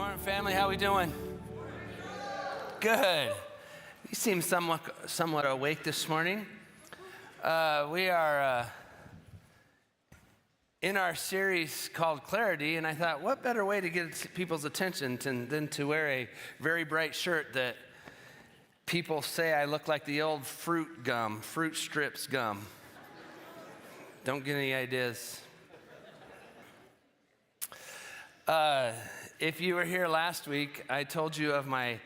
Morning, family. How we doing? Good. You seem somewhat awake this morning. We are in our series called Clarity, and I thought, what better way to get people's attention than to wear a very bright shirt that people say I look like the old fruit strips gum. Don't get any ideas. If you were here last week, I told you of my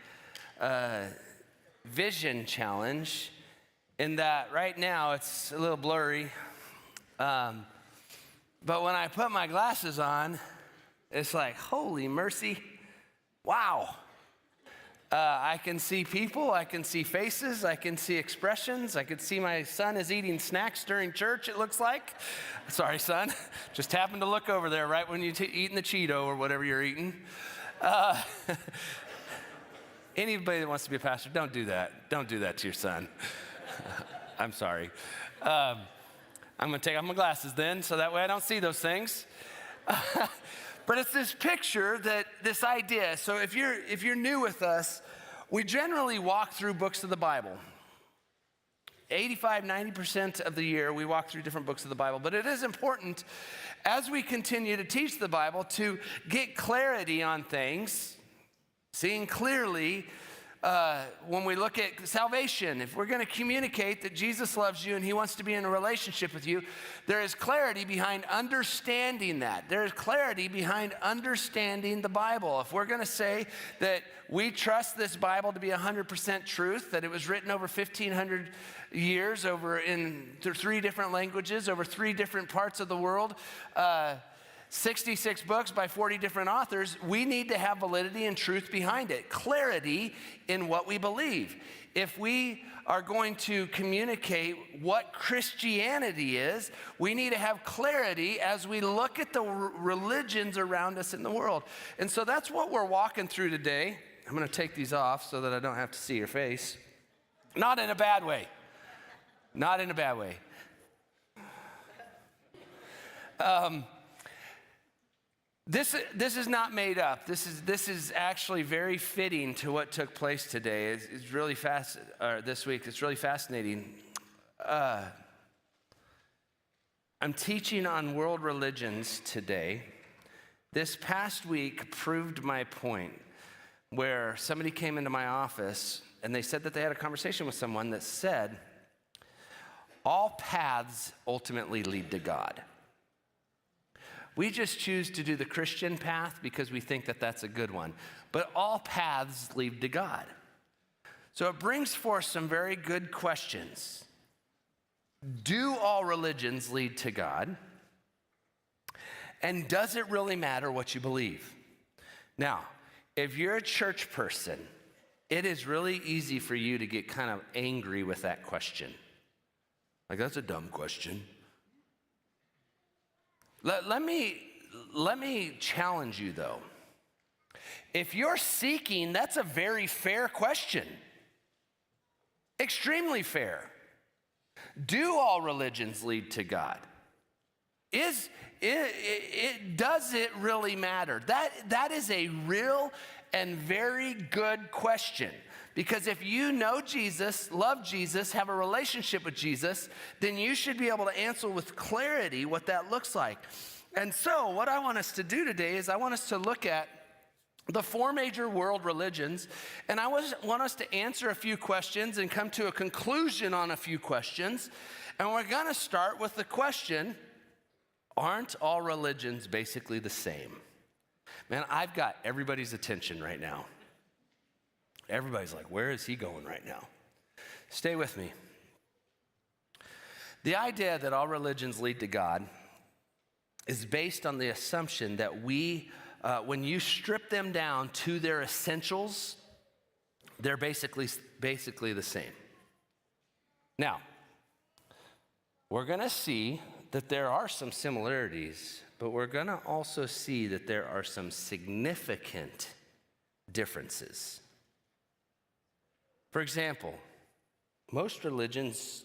vision challenge, in that right now it's a little blurry. But when I put my glasses on, it's like, holy mercy, wow. I can see people, I can see faces, I can see expressions. I could see my son is eating snacks during church, it looks like. Sorry, son. Just happened to look over there right when you're eating the Cheeto or whatever you're eating. Anybody that wants to be a pastor, don't do that. Don't do that to your son. I'm sorry. I'm going to take off my glasses then, so that way I don't see those things. But it's this picture, this idea. So if you're new with us, we generally walk through books of the Bible. 85-90% of the year, we walk through different books of the Bible. But it is important, as we continue to teach the Bible, to get clarity on things, seeing clearly. When we look at salvation, if we're going to communicate that Jesus loves you and he wants to be in a relationship with you, there is clarity behind understanding that. There is clarity behind understanding the Bible. If we're going to say that we trust this Bible to be 100% truth, that it was written over 1,500 years, over in 3 different languages, over 3 different parts of the world, 66 books by 40 different authors, we need to have validity and truth behind it, clarity in what we believe. If we are going to communicate what Christianity is, we need to have clarity as we look at the religions around us in the world. And so that's what we're walking through today. I'm going to take these off so that I don't have to see your face. Not in a bad way. Not in a bad way. This is not made up. This is actually very fitting to what took place today. It's really fast, this week. It's really fascinating. I'm teaching on world religions today. This past week proved my point, where somebody came into my office and they said that they had a conversation with someone that said, all paths ultimately lead to God. We just choose to do the Christian path because we think that that's a good one. But all paths lead to God. So it brings forth some very good questions. Do all religions lead to God? And does it really matter what you believe? Now, if you're a church person, it is really easy for you to get kind of angry with that question. Like, that's a dumb question. Let me challenge you, though. If you're seeking, that's a very fair question. Extremely fair. Do all religions lead to God? Does it really matter? That is a real and very good question. Because if you know Jesus, love Jesus, have a relationship with Jesus, then you should be able to answer with clarity what that looks like. And so what I want us to do today is I want us to look at the 4 major world religions, and I want us to answer a few questions and come to a conclusion on a few questions. And we're going to start with the question, aren't all religions basically the same? Man, I've got everybody's attention right now. Everybody's like, where is he going right now? Stay with me. The idea that all religions lead to God is based on the assumption that when you strip them down to their essentials, they're basically the same. Now, we're going to see that there are some similarities, but we're going to also see that there are some significant differences. For example, most religions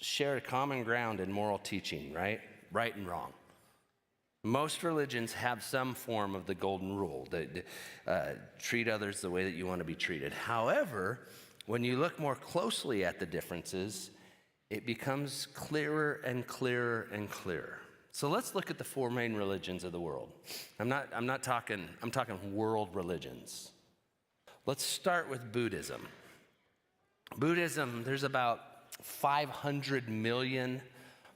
share a common ground in moral teaching, right? Right and wrong. Most religions have some form of the golden rule, that treat others the way that you want to be treated. However, when you look more closely at the differences, it becomes clearer and clearer and clearer. So let's look at the four main religions of the world. I'm talking world religions. Let's start with Buddhism. Buddhism, there's about 500 million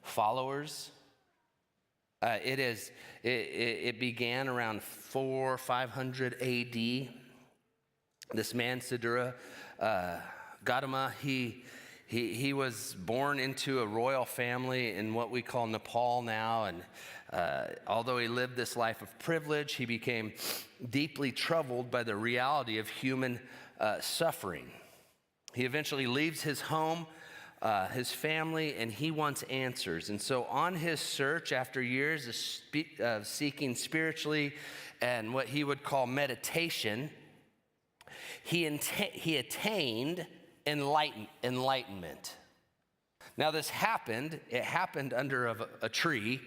followers. It began around 500 AD. This man, Siddhartha Gautama, he was born into a royal family in what we call Nepal now, and although he lived this life of privilege, he became deeply troubled by the reality of human suffering. He eventually leaves his home, his family, and he wants answers. And so on his search, after years of seeking spiritually and what he would call meditation, he attained enlightenment. Now this happened under a tree,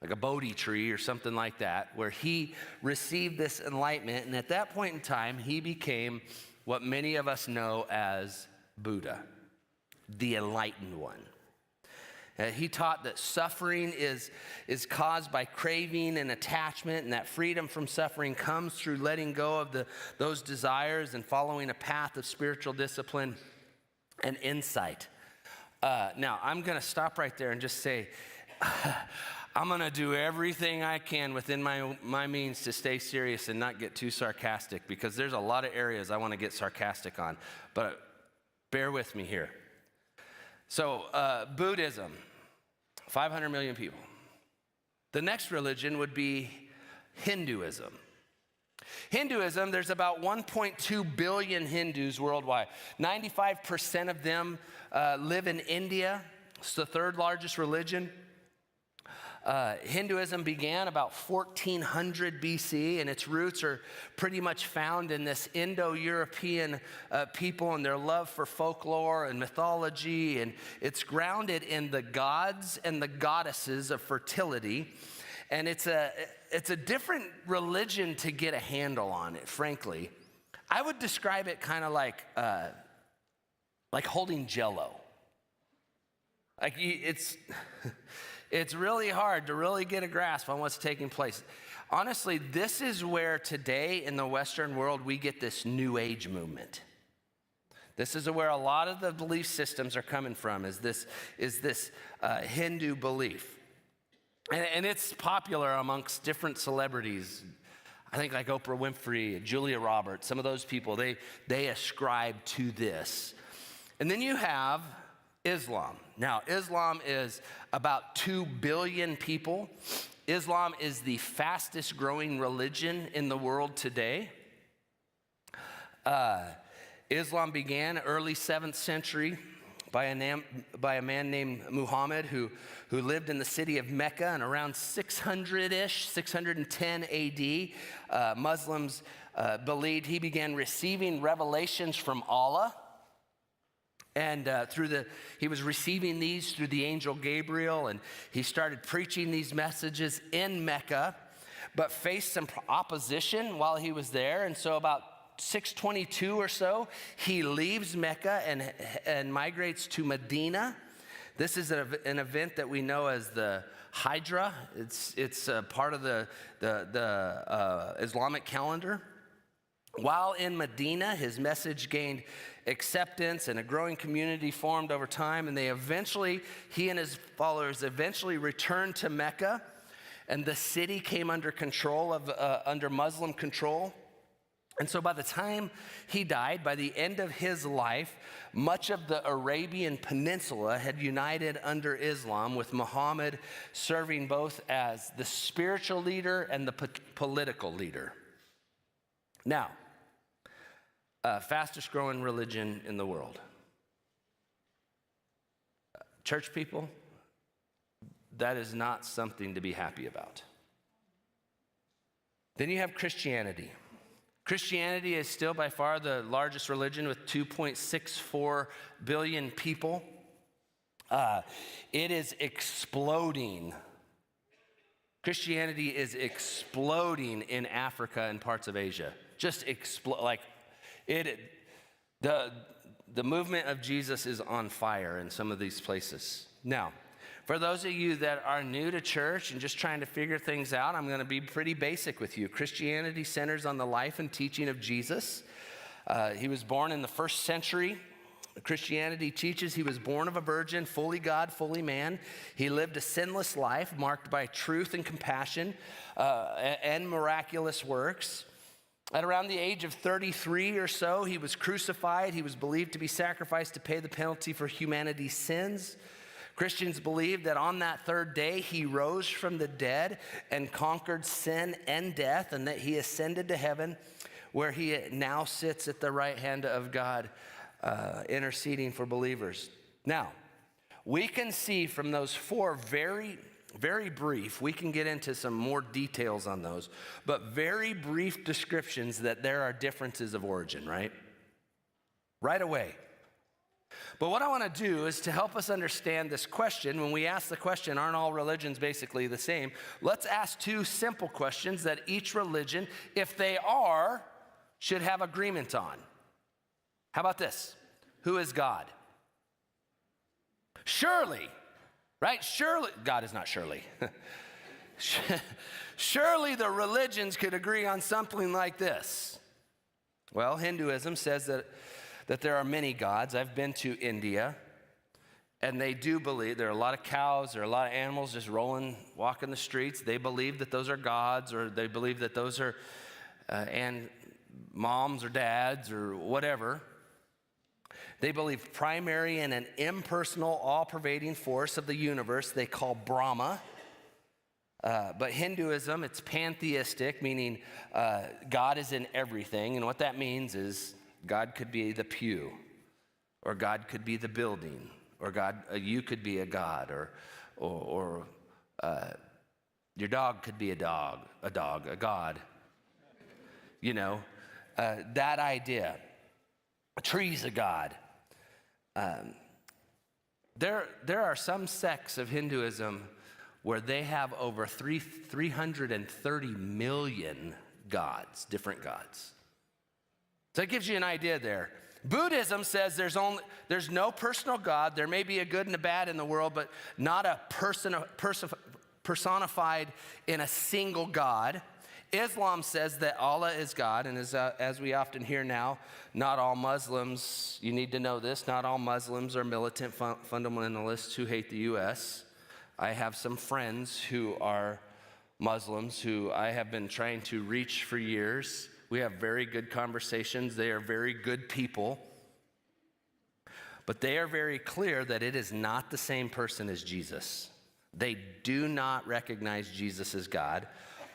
like a Bodhi tree or something like that, where he received this enlightenment, and at that point in time, he became what many of us know as Buddha, the enlightened one. He taught that suffering is caused by craving and attachment, and that freedom from suffering comes through letting go of those desires and following a path of spiritual discipline and insight. Now, I'm going to stop right there and just say, I'm going to do everything I can within my means to stay serious and not get too sarcastic, because there's a lot of areas I want to get sarcastic on, but bear with me here. So Buddhism, 500 million people. The next religion would be Hinduism. Hinduism, there's about 1.2 billion Hindus worldwide. 95% of them live in India. It's the third largest religion. Hinduism began about 1400 BC, and its roots are pretty much found in this Indo-European people and their love for folklore and mythology, and it's grounded in the gods and the goddesses of fertility. And it's a different religion to get a handle on it, frankly. I would describe it kind of like holding Jell-O. Like it's really hard to really get a grasp on what's taking place. Honestly, this is where today in the Western world we get this New Age movement. This is where a lot of the belief systems are coming from, is this Hindu belief. And it's popular amongst different celebrities. I think like Oprah Winfrey, Julia Roberts, some of those people, they ascribe to this. And then you have Islam. Now, Islam is about 2 billion people. Islam is the fastest growing religion in the world today. Islam began early 7th century by a man named Muhammad who lived in the city of Mecca, and around 600-ish, 610 AD, Muslims believed he began receiving revelations from Allah. And he was receiving these through the angel Gabriel, and he started preaching these messages in Mecca, but faced some opposition while he was there. And so about 622 or so, he leaves Mecca and migrates to Medina. This is an event that we know as the Hijra. It's part of the Islamic calendar. While in Medina, his message gained acceptance, and a growing community formed over time, and he and his followers eventually returned to Mecca, and the city came under Muslim control. And so by the time he died, by the end of his life, much of the Arabian Peninsula had united under Islam, with Muhammad serving both as the spiritual leader and the political leader. Now, fastest growing religion in the world. Church people, that is not something to be happy about. Then you have Christianity. Christianity is still by far the largest religion with 2.64 billion people. It is exploding Christianity is exploding in Africa and parts of Asia. Just explode, the movement of Jesus is on fire in some of these places. Now, for those of you that are new to church and just trying to figure things out, I'm going to be pretty basic with you. Christianity centers on the life and teaching of Jesus. He was born in the 1st century. Christianity teaches he was born of a virgin, fully God, fully man. He lived a sinless life marked by truth and compassion and miraculous works. At around the age of 33 or so, he was crucified. He was believed to be sacrificed to pay the penalty for humanity's sins. Christians believe that on that 3rd day, he rose from the dead and conquered sin and death, and that he ascended to heaven, where he now sits at the right hand of God, interceding for believers. Now, we can see from those 4 very, very brief, we can get into some more details on those, but very brief descriptions that there are differences of origin, right? Right away. But what I want to do is to help us understand this question. When we ask the question, aren't all religions basically the same? Let's ask 2 simple questions that each religion, if they are, should have agreement on. How about this? Who is God? Surely, right? Surely, God is not surely. Surely the religions could agree on something like this. Well, Hinduism says that there are many gods. I've been to India, and they do believe there are a lot of cows, there are a lot of animals just walking the streets. They believe that those are gods, or they believe that those are and moms or dads or whatever. They believe primary and an impersonal, all-pervading force of the universe they call Brahma. But Hinduism, it's pantheistic, meaning God is in everything. And what that means is God could be the pew, or God could be the building, or you could be a god, or your dog could be a god. You know, that idea. A tree's a god. There are some sects of Hinduism where they have over 330 million gods, different gods. So it gives you an idea there. Buddhism says there's no personal God. There may be a good and a bad in the world, but not a personified in a single God. Islam says that Allah is God, and as we often hear now, not all Muslims, you need to know this, not all Muslims are militant fundamentalists who hate the U.S. I have some friends who are Muslims who I have been trying to reach for years. We have very good conversations. They are very good people. But they are very clear that it is not the same person as Jesus. They do not recognize Jesus as God.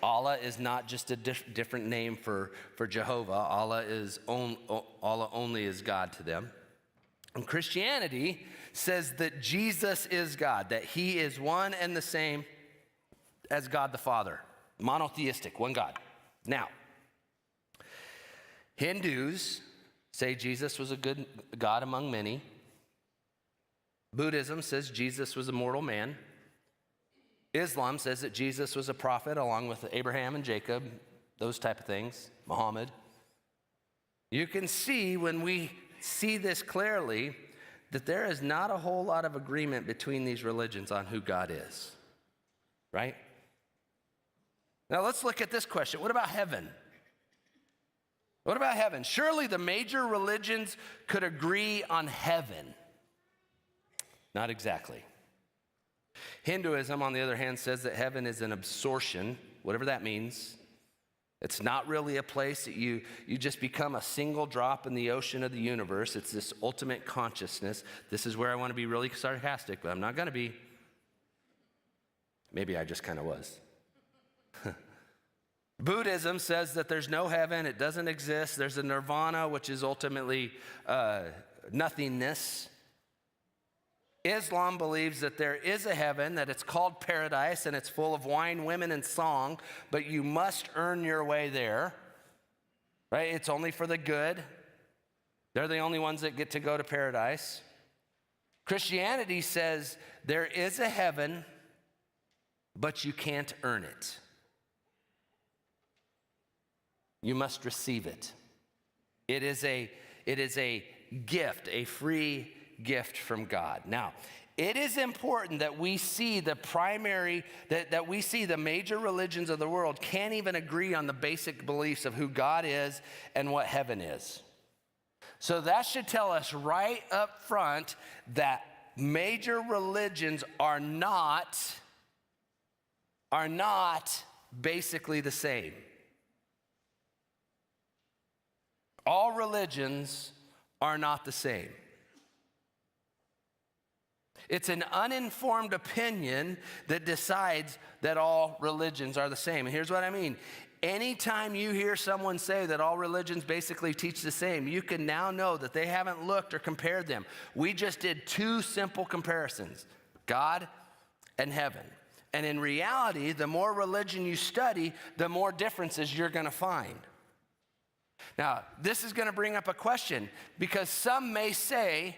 Allah is not just a different name for Jehovah. Allah only is God to them. And Christianity says that Jesus is God, that he is one and the same as God the Father. Monotheistic, one God. Now, Hindus say Jesus was a good God among many. Buddhism says Jesus was a mortal man. Islam says that Jesus was a prophet along with Abraham and Jacob, those type of things, Muhammad. You can see when we see this clearly that there is not a whole lot of agreement between these religions on who God is, right? Now let's look at this question. What about heaven? What about heaven? Surely the major religions could agree on heaven. Not exactly. Hinduism, on the other hand, says that heaven is an absorption, whatever that means. It's not really a place that you just become a single drop in the ocean of the universe. It's this ultimate consciousness. This is where I want to be really sarcastic, but I'm not going to be. Maybe I just kind of was. Buddhism says that there's no heaven. It doesn't exist. There's a nirvana, which is ultimately nothingness. Islam believes that there is a heaven, that it's called paradise, and it's full of wine, women, and song, but you must earn your way there, right? It's only for the good. They're the only ones that get to go to paradise. Christianity says there is a heaven, but you can't earn it. You must receive it. It is a gift, a free gift from God. Now, it is important that we see that we see the major religions of the world can't even agree on the basic beliefs of who God is and what heaven is. So that should tell us right up front that major religions are not basically the same. All religions are not the same. It's an uninformed opinion that decides that all religions are the same. And here's what I mean. Anytime you hear someone say that all religions basically teach the same, you can now know that they haven't looked or compared them. We just did two simple comparisons, God and heaven. And in reality, the more religion you study, the more differences you're going to find. Now, this is going to bring up a question, because some may say,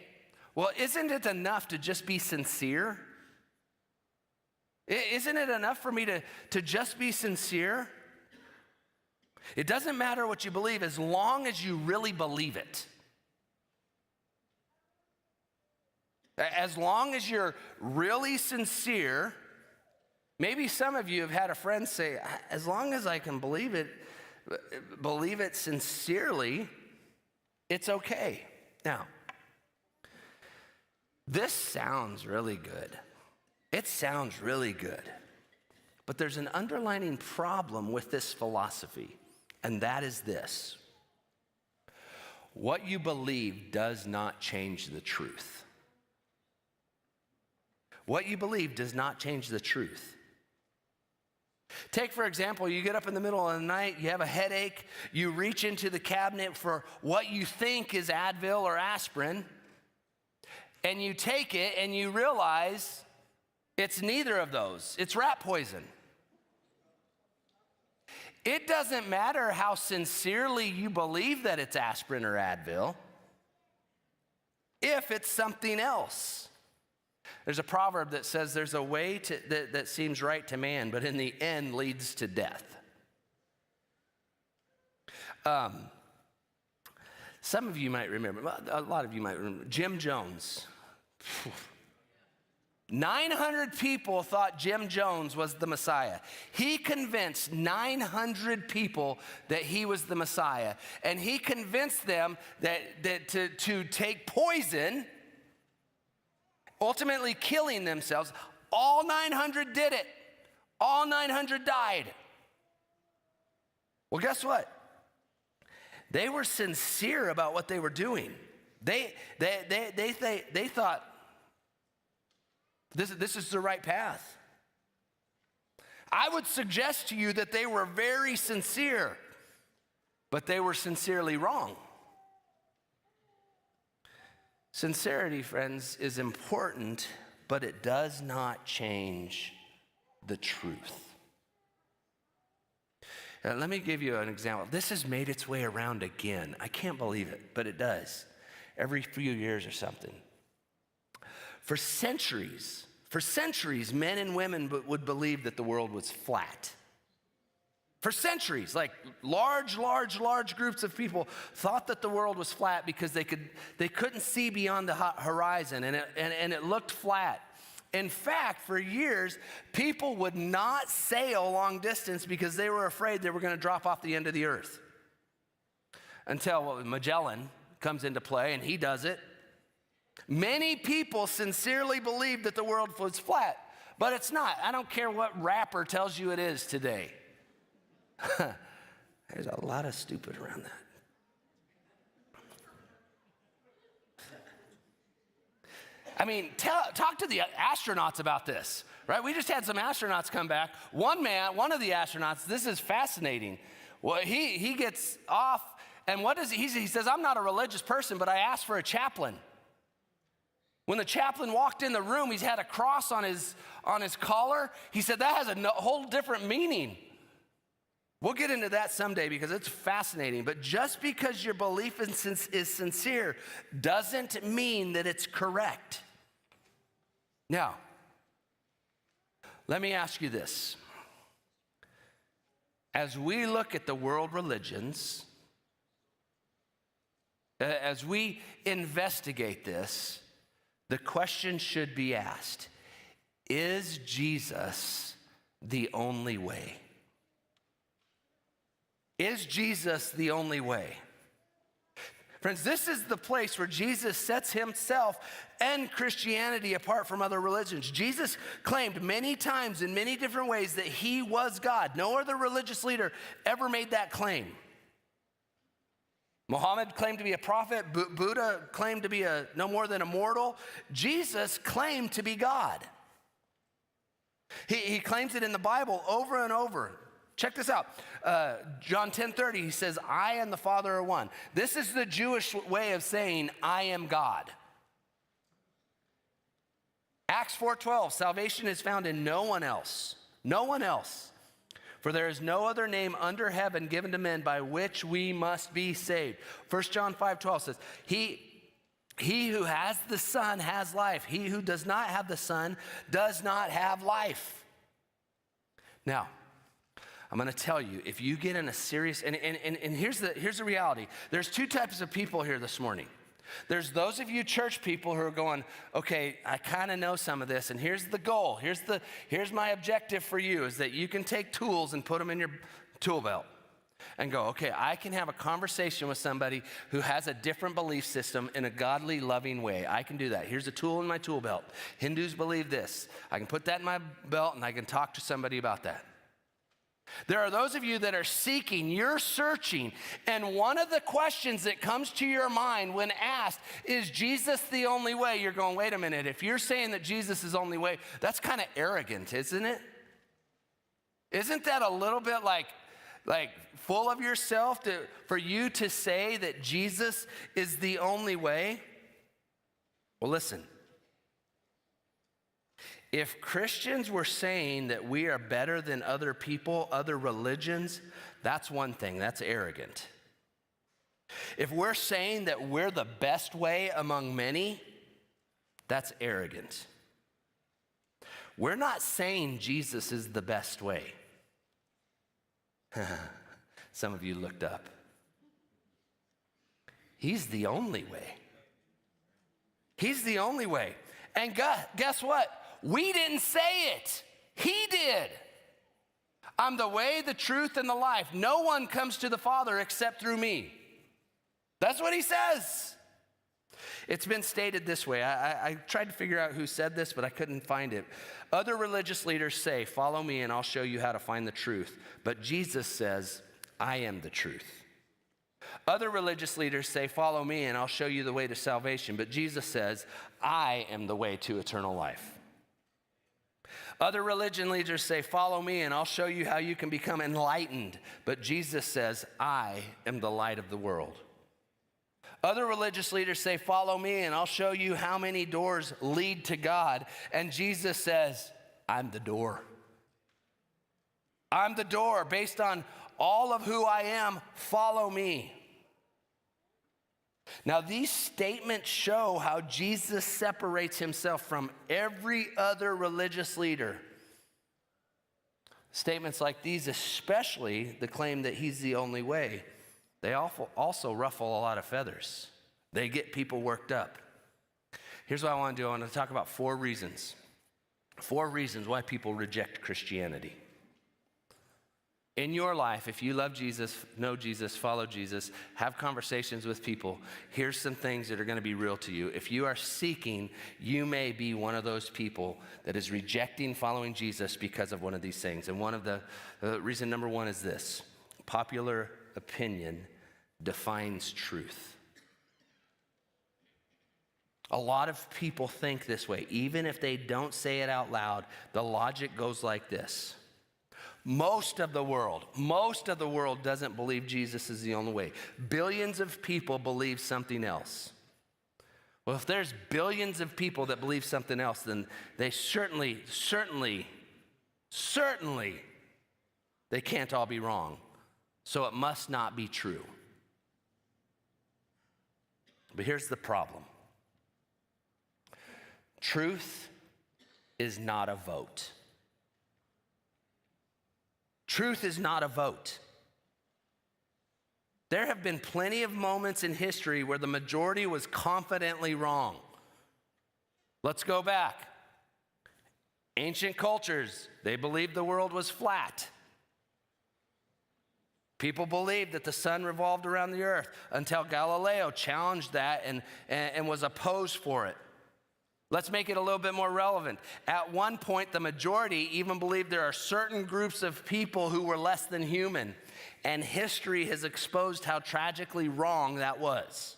well, isn't it enough to just be sincere? Isn't it enough for me to just be sincere? It doesn't matter what you believe as long as you really believe it. As long as you're really sincere. Maybe some of you have had a friend say, as long as I can believe it sincerely, it's okay. Now, this sounds really good. It sounds really good. But there's an underlying problem with this philosophy, and that is this. What you believe does not change the truth. What you believe does not change the truth. Take, for example, you get up in the middle of the night, you have a headache, you reach into the cabinet for what you think is Advil or aspirin, and you take it and you realize it's neither of those. It's rat poison. It doesn't matter how sincerely you believe that it's aspirin or Advil if it's something else. There's a proverb that says there's a way that seems right to man, but in the end leads to death. Some of you might remember, a lot of you might remember, Jim Jones. 900 people thought Jim Jones was the Messiah. He convinced 900 people that he was the Messiah. And he convinced them that to take poison, ultimately killing themselves. All 900 did it. All 900 died. Well, guess what? They were sincere about what they were doing. They thought, this is the right path. I would suggest to you that they were very sincere, but they were sincerely wrong. Sincerity, friends, is important, but it does not change the truth. Now, let me give you an example. This has made its way around again. I can't believe it, but it does. Every few years or something. For centuries, men and women would believe that the world was flat. For centuries, like large groups of people thought that the world was flat because they couldn't see beyond the horizon, and it looked flat. In fact, for years, people would not sail long distance because they were afraid they were going to drop off the end of the earth. Until Magellan comes into play, and he does it. Many people sincerely believe that the world was flat, but it's not. I don't care what rapper tells you it is today. There's a lot of stupid around that. I mean, talk to the astronauts about this, right? We just had some astronauts come back. One of the astronauts, this is fascinating. Well, he gets off, and what does he says, I'm not a religious person, but I asked for a chaplain. When the chaplain walked in the room, he's had a cross on his collar. He said, that has a whole different meaning. We'll get into that someday because it's fascinating. But just because your belief is sincere doesn't mean that it's correct. Now, Let me ask you this. As we look at the world religions, as we investigate this, the question should be asked, is Jesus the only way? Is Jesus the only way? Friends, this is the place where Jesus sets himself and Christianity apart from other religions. Jesus claimed many times in many different ways that he was God. No other religious leader ever made that claim. Muhammad claimed to be a prophet. Buddha claimed to be no more than a mortal. Jesus claimed to be God. He claims it in the Bible over and over. Check this out. John 10:30, he says, I and the Father are one. This is the Jewish way of saying, I am God. Acts 4:12, salvation is found in no one else. No one else. For there is no other name under heaven given to men by which we must be saved. 1 John 5:12 says, He who has the Son has life. He who does not have the Son does not have life. Now, I'm going to tell you, if you get in a serious, and here's the reality. There's two types of people here this morning. There's those of you church people who are going, okay, I kind of know some of this, and here's the goal. Here's my objective for you, is that you can take tools and put them in your tool belt and go, okay, I can have a conversation with somebody who has a different belief system in a godly, loving way. I can do that. Here's a tool in my tool belt. Hindus believe this. I can put that in my belt, and I can talk to somebody about that. There are those of you that are seeking, you're searching, and one of the questions that comes to your mind when asked, is Jesus the only way? You're going, wait a minute, if you're saying that Jesus is the only way, that's kind of arrogant, isn't it? Isn't that a little bit like full of yourself for you to say that Jesus is the only way? Well, listen. If Christians were saying that we are better than other people, other religions, that's one thing, that's arrogant. If we're saying that we're the best way among many, that's arrogant. We're not saying Jesus is the best way. Some of you looked up. He's the only way. He's the only way. And guess what? We didn't say it. He did. I'm the way, the truth, and the life. No one comes to the Father except through me. That's what he says. It's been stated this way. I tried to figure out who said this, but I couldn't find it. Other religious leaders say, follow me and I'll show you how to find the truth. But Jesus says, I am the truth. Other religious leaders say, follow me and I'll show you the way to salvation. But Jesus says, I am the way to eternal life. Other religion leaders say, follow me and I'll show you how you can become enlightened. But Jesus says, I am the light of the world. Other religious leaders say, follow me and I'll show you how many doors lead to God. And Jesus says, I'm the door. I'm the door. Based on all of who I am, follow me. Now, these statements show how Jesus separates himself from every other religious leader. Statements like these, especially the claim that he's the only way, they also ruffle a lot of feathers. They get people worked up. Here's what I want to do. I want to talk about 4 reasons. 4 reasons why people reject Christianity. In your life, if you love Jesus, know Jesus, follow Jesus, have conversations with people, here's some things that are going to be real to you. If you are seeking, you may be one of those people that is rejecting following Jesus because of one of these things. And one of the reason number 1 is this: popular opinion defines truth. A lot of people think this way. Even if they don't say it out loud, the logic goes like this. Most of the world doesn't believe Jesus is the only way. Billions of people believe something else. Well, if there's billions of people that believe something else, then they certainly, they can't all be wrong. So it must not be true. But here's the problem. Truth is not a vote. Truth is not a vote. There have been plenty of moments in history where the majority was confidently wrong. Let's go back. Ancient cultures, they believed the world was flat. People believed that the sun revolved around the earth until Galileo challenged that and was opposed for it. Let's make it a little bit more relevant. At one point, the majority even believed there are certain groups of people who were less than human, and history has exposed how tragically wrong that was.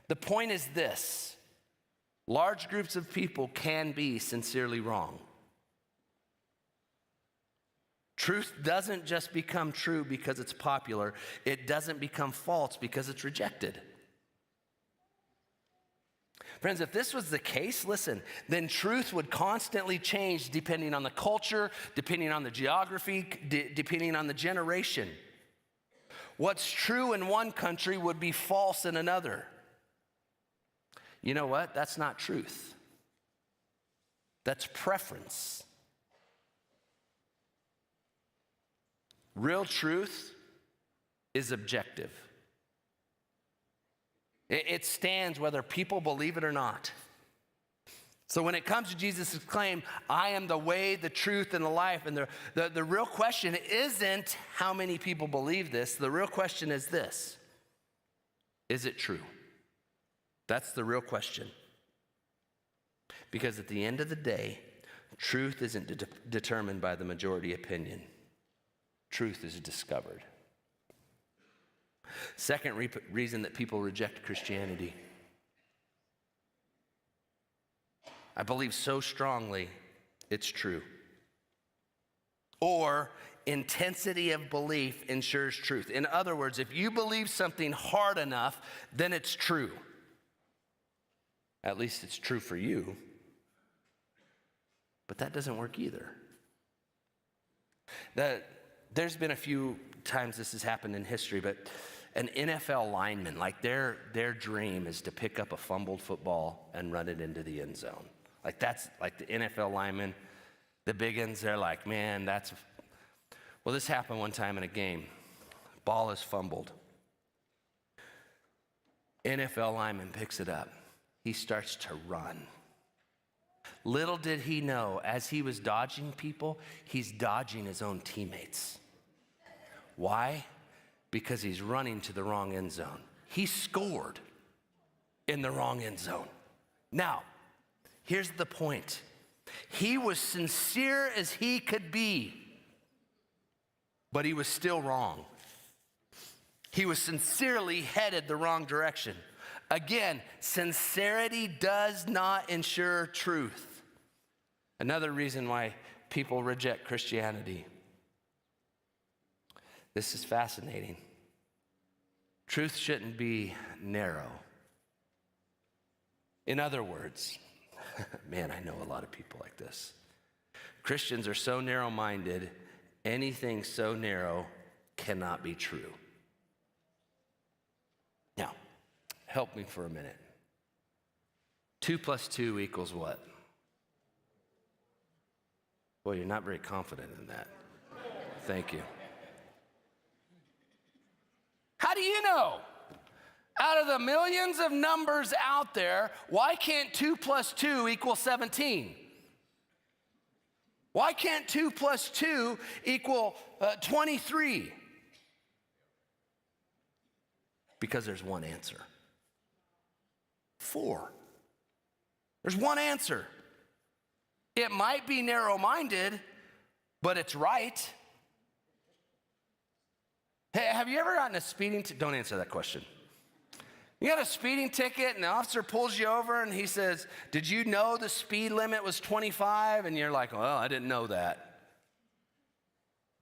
The point is this: large groups of people can be sincerely wrong. Truth doesn't just become true because it's popular. It doesn't become false because it's rejected. Friends, if this was the case, listen, then truth would constantly change depending on the culture, depending on the geography, depending on the generation. What's true in one country would be false in another. You know what? That's not truth. That's preference. Real truth is objective. It stands whether people believe it or not. So when it comes to Jesus' claim, I am the way, the truth, and the life, and the real question isn't how many people believe this. The real question is this: is it true? That's the real question. Because at the end of the day, truth isn't determined by the majority opinion. Truth is discovered. Second reason that people reject Christianity. I believe so strongly it's true. Or intensity of belief ensures truth. In other words, if you believe something hard enough, then it's true. At least it's true for you. But that doesn't work either. There's been a few times this has happened in history, but an NFL lineman, like their dream is to pick up a fumbled football and run it into the end zone. Like that's like the NFL lineman, the big uns, they're like, man, well, this happened one time in a game. Ball is fumbled. NFL lineman picks it up. He starts to run. Little did he know, as he was dodging people, he's dodging his own teammates. Why? Because he's running to the wrong end zone. He scored in the wrong end zone. Now, here's the point. He was sincere as he could be, but he was still wrong. He was sincerely headed the wrong direction. Again, sincerity does not ensure truth. Another reason why people reject Christianity. This is fascinating. Truth shouldn't be narrow. In other words, man, I know a lot of people like this. Christians are so narrow-minded, anything so narrow cannot be true. Now, help me for a minute. 2 + 2 = what? Boy, you're not very confident in that. Thank you. How do you know? Out of the millions of numbers out there, why can't 2 + 2 = 17? Why can't 2 + 2 = 23? Because there's one answer. 4. There's one answer. It might be narrow-minded, but it's right. Hey, have you ever gotten a speeding ticket? Don't answer that question. You got a speeding ticket and the officer pulls you over and he says, did you know the speed limit was 25? And you're like, well, I didn't know that.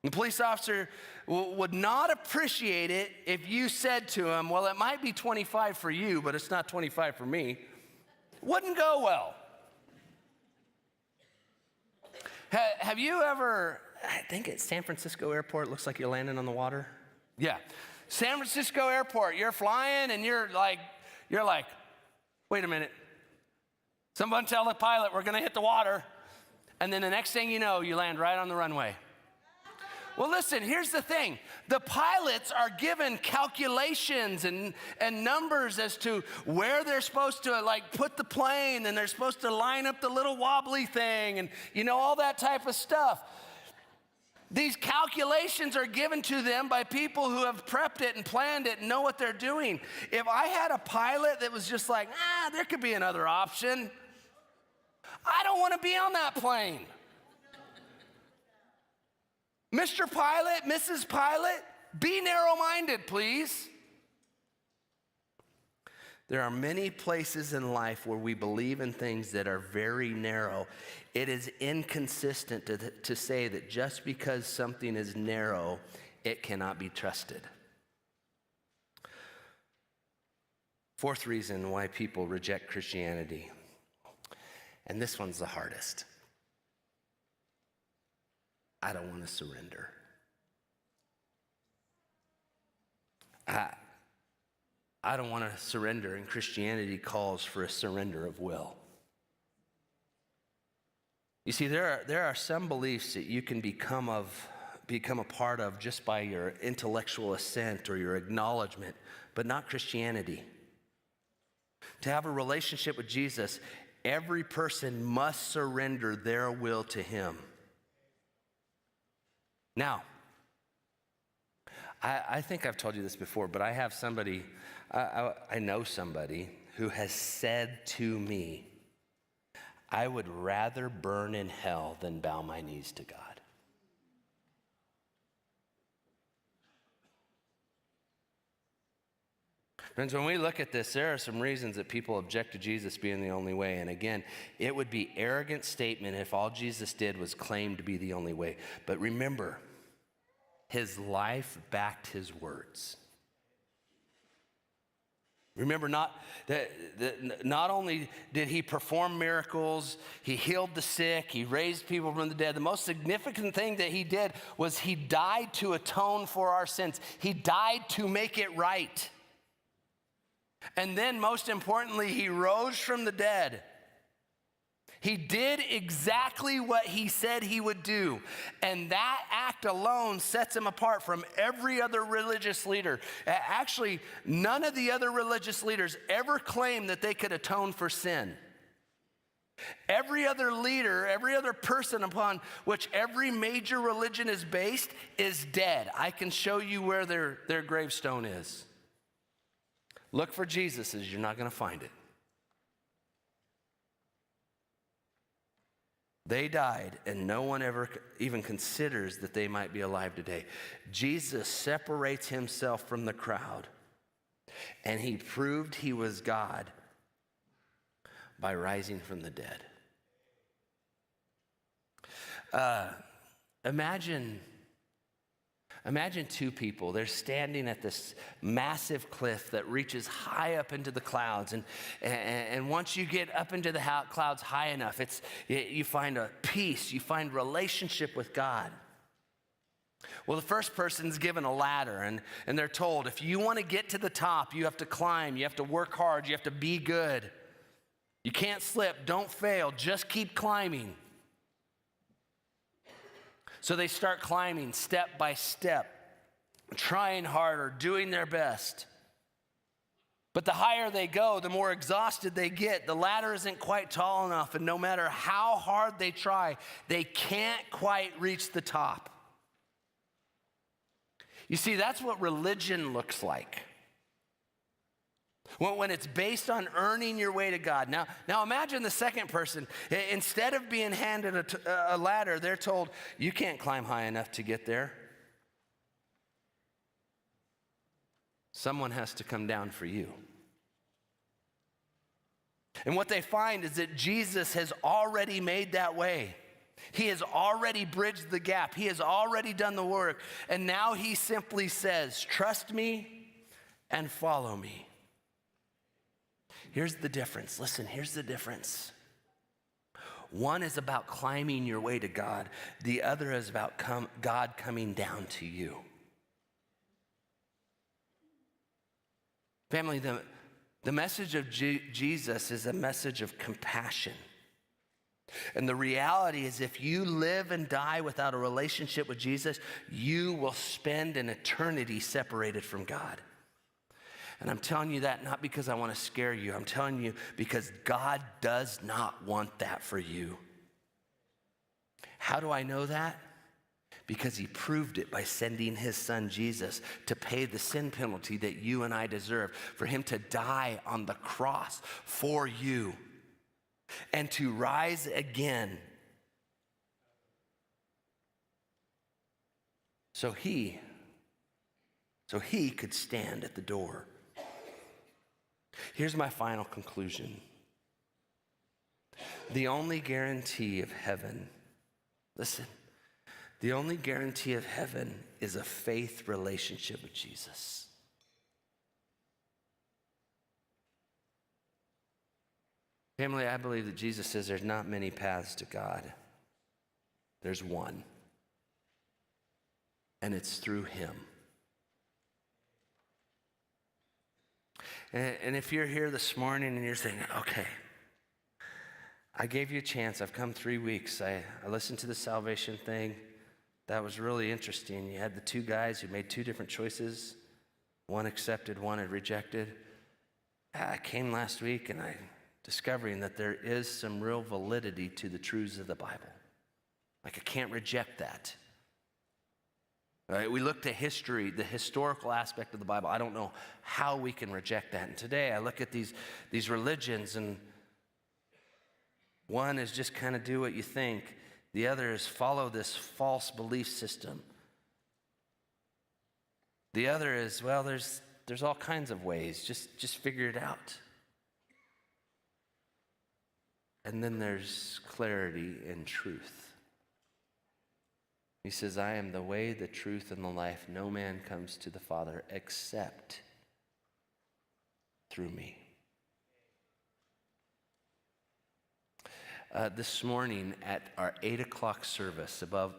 The police officer would not appreciate it if you said to him, well, it might be 25 for you, but it's not 25 for me. Wouldn't go well. Have you ever, I think at San Francisco Airport, looks like you're landing on the water. Yeah. San Francisco Airport, you're flying and you're like, wait a minute. Someone tell the pilot we're gonna hit the water. And then the next thing you know, you land right on the runway. Well, listen, here's the thing. The pilots are given calculations and numbers as to where they're supposed to put the plane, and they're supposed to line up the little wobbly thing and, all that type of stuff. These calculations are given to them by people who have prepped it and planned it and know what they're doing. If I had a pilot that was just like, there could be another option, I don't want to be on that plane. Mr. Pilot, Mrs. Pilot, be narrow-minded, please. There are many places in life where we believe in things that are very narrow. It is inconsistent to say that just because something is narrow, it cannot be trusted. Fourth reason why people reject Christianity, and this one's the hardest. I don't want to surrender. I don't want to surrender, and Christianity calls for a surrender of will. You see, there are some beliefs that you can become a part of just by your intellectual assent or your acknowledgement, but not Christianity. To have a relationship with Jesus, every person must surrender their will to him. Now, I think I've told you this before, but I have somebody, I know somebody who has said to me, I would rather burn in hell than bow my knees to God. Friends, when we look at this, there are some reasons that people object to Jesus being the only way. And again, it would be an arrogant statement if all Jesus did was claim to be the only way. But remember, his life backed his words. Remember, not only did he perform miracles, he healed the sick, he raised people from the dead. The most significant thing that he did was he died to atone for our sins. He died to make it right. And then, most importantly, he rose from the dead. He did exactly what he said he would do. And that act alone sets him apart from every other religious leader. Actually, none of the other religious leaders ever claimed that they could atone for sin. Every other leader, every other person upon which every major religion is based is dead. I can show you where their gravestone is. Look for Jesus's, you're not going to find it. They died, and no one ever even considers that they might be alive today. Jesus separates himself from the crowd, and he proved he was God by rising from the dead. Imagine two people. They're standing at this massive cliff that reaches high up into the clouds. And once you get up into the clouds high enough, you find a peace. You find relationship with God. Well, the first person's given a ladder, and they're told, if you want to get to the top, you have to climb. You have to work hard. You have to be good. You can't slip. Don't fail. Just keep climbing. So they start climbing step by step, trying harder, doing their best. But the higher they go, the more exhausted they get. The ladder isn't quite tall enough, and no matter how hard they try, they can't quite reach the top. You see, that's what religion looks like. When it's based on earning your way to God. Now imagine the second person. Instead of being handed a ladder, they're told, you can't climb high enough to get there. Someone has to come down for you. And what they find is that Jesus has already made that way. He has already bridged the gap. He has already done the work. And now he simply says, trust me and follow me. Here's the difference. Listen, here's the difference. One is about climbing your way to God. The other is about God coming down to you. Family, the message of Jesus is a message of compassion. And the reality is, if you live and die without a relationship with Jesus, you will spend an eternity separated from God. And I'm telling you that not because I want to scare you. I'm telling you because God does not want that for you. How do I know that? Because he proved it by sending his son Jesus to pay the sin penalty that you and I deserve, for him to die on the cross for you and to rise again so he could stand at the door. Here's my final conclusion. The only guarantee of heaven, listen, the only guarantee of heaven is a faith relationship with Jesus. Family, I believe that Jesus says there's not many paths to God. There's one. And it's through him. And if you're here this morning and you're saying, okay, I gave you a chance. I've come 3 weeks. I listened to the salvation thing. That was really interesting. You had the two guys who made two different choices. One accepted, one had rejected. I came last week and I'm discovering that there is some real validity to the truths of the Bible. Like, I can't reject that. All right, we look to history, the historical aspect of the Bible. I don't know how we can reject that. And today I look at these religions, and one is just kind of do what you think. The other is follow this false belief system. The other is, well, there's all kinds of ways. Just figure it out. And then there's clarity and truth. He says, I am the way, the truth, and the life. No man comes to the Father except through me. This morning at our 8 o'clock service above,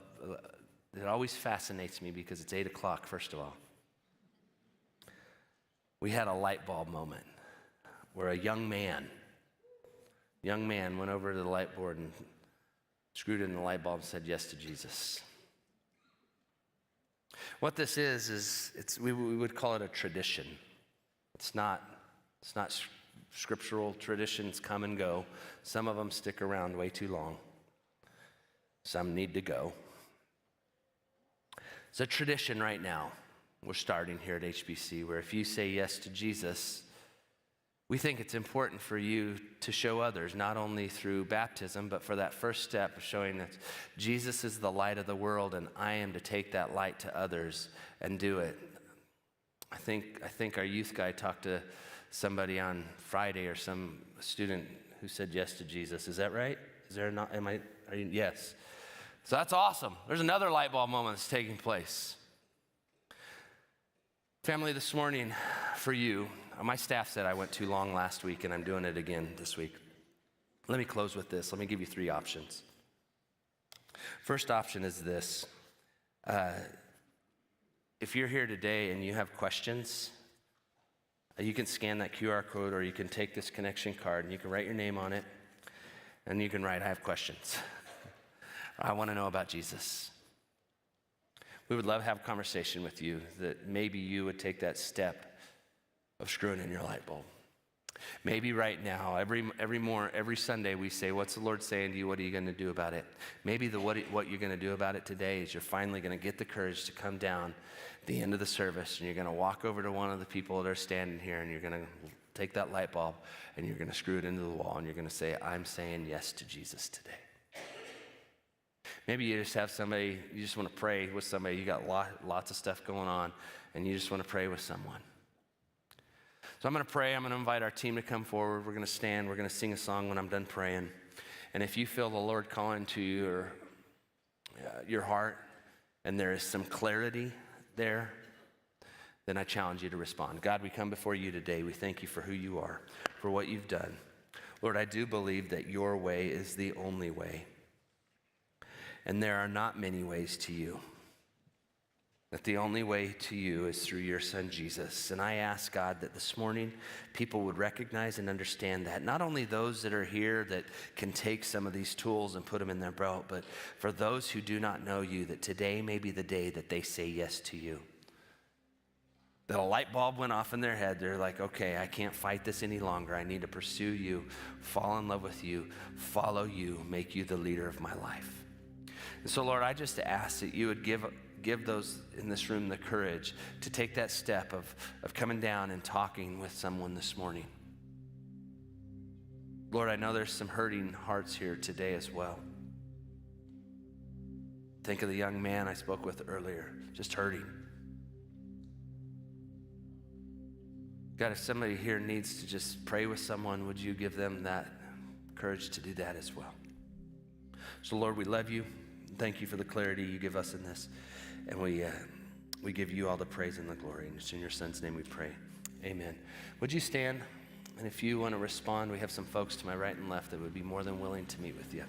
it always fascinates me because it's 8 o'clock, first of all. We had a light bulb moment where a young man went over to the light board and screwed in the light bulb and said yes to Jesus. What this is we would call it a tradition. It's not scriptural. Traditions come and go. Some of them stick around way too long. Some need to go. It's a tradition right now. We're starting here at HBC where if you say yes to Jesus, we think it's important for you to show others, not only through baptism, but for that first step of showing that Jesus is the light of the world and I am to take that light to others and do it. I think our youth guy talked to somebody on Friday or some student who said yes to Jesus. Is that right? Is there not? Yes. So that's awesome. There's another light bulb moment that's taking place. Family, this morning for you, my staff said I went too long last week, and I'm doing it again this week. Let me close with this. Let me give you 3 options. First option is this. If you're here today and you have questions, you can scan that QR code, or you can take this connection card and you can write your name on it, and you can write, I have questions. I want to know about Jesus. We would love to have a conversation with you that maybe you would take that step of screwing in your light bulb. Maybe right now, every Sunday we say, what's the Lord saying to you? What are you going to do about it? Maybe what you're going to do about it today is you're finally going to get the courage to come down at the end of the service, and you're going to walk over to one of the people that are standing here, and you're going to take that light bulb and you're going to screw it into the wall, and you're going to say, I'm saying yes to Jesus today. Maybe you just have somebody, you just want to pray with somebody. You got lots of stuff going on, and you just want to pray with someone. So I'm going to pray. I'm going to invite our team to come forward. We're going to stand. We're going to sing a song when I'm done praying. And if you feel the Lord calling to you or your heart, and there is some clarity there, then I challenge you to respond. God, we come before you today. We thank you for who you are, for what you've done. Lord, I do believe that your way is the only way. And there are not many ways to you. that the only way to you is through your son, Jesus. And I ask, God, that this morning people would recognize and understand that. Not only those that are here that can take some of these tools and put them in their belt, but for those who do not know you, that today may be the day that they say yes to you. That a light bulb went off in their head. They're like, okay, I can't fight this any longer. I need to pursue you, fall in love with you, follow you, make you the leader of my life. And so, Lord, I just ask that you would give those in this room the courage to take that step of coming down and talking with someone this morning. Lord, I know there's some hurting hearts here today as well. Think of the young man I spoke with earlier, just hurting. God, if somebody here needs to just pray with someone, would you give them that courage to do that as well? So, Lord, we love you. Thank you for the clarity you give us in this. And we give you all the praise and the glory. And it's in your son's name we pray. Amen. Would you stand? And if you want to respond, we have some folks to my right and left that would be more than willing to meet with you.